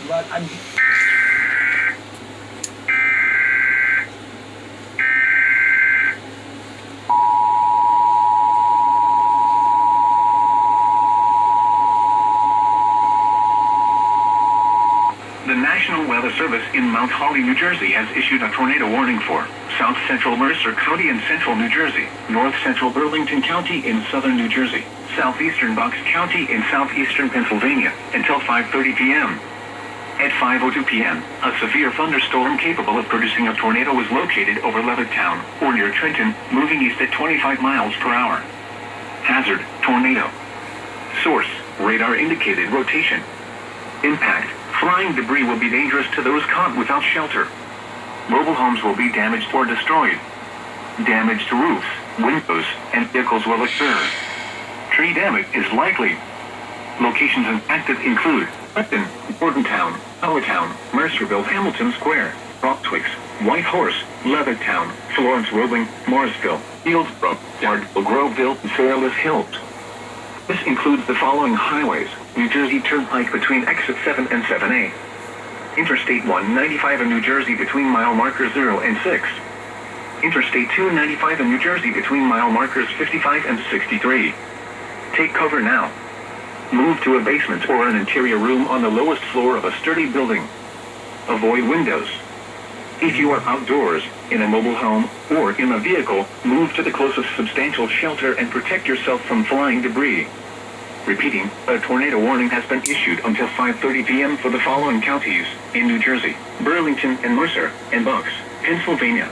But I'm The National Weather Service in Mount Holly, New Jersey has issued a tornado warning for South Central Mercer County in central New Jersey, North Central Burlington County in southern New Jersey, Southeastern Bucks County in southeastern Pennsylvania, until 5:30 p.m. At 5:02 p.m., a severe thunderstorm capable of producing a tornado was located over Levittown, or near Trenton, moving east at 25 miles per hour. Hazard, tornado. Source, radar indicated rotation. Impact, flying debris will be dangerous to those caught without shelter. Mobile homes will be damaged or destroyed. Damage to roofs, windows, and vehicles will occur. Tree damage is likely. Locations impacted include Upton, Bordentown, Ellertown, Mercerville, Hamilton Square, Rocktwix, White Horse, Levittown, Florence Roebling, Morrisville, Fieldsboro, Yardville, Groveville, and Fairless Hills. This includes the following highways: New Jersey Turnpike between exit 7 and 7A. Interstate 195 in New Jersey between mile markers 0 and 6. Interstate 295 in New Jersey between mile markers 55 and 63. Take cover now. Move to a basement or an interior room on the lowest floor of a sturdy building. Avoid windows. If you are outdoors, in a mobile home, or in a vehicle, move to the closest substantial shelter and protect yourself from flying debris. Repeating, a tornado warning has been issued until 5:30 p.m. for the following counties in New Jersey: Burlington and Mercer, and Bucks, Pennsylvania.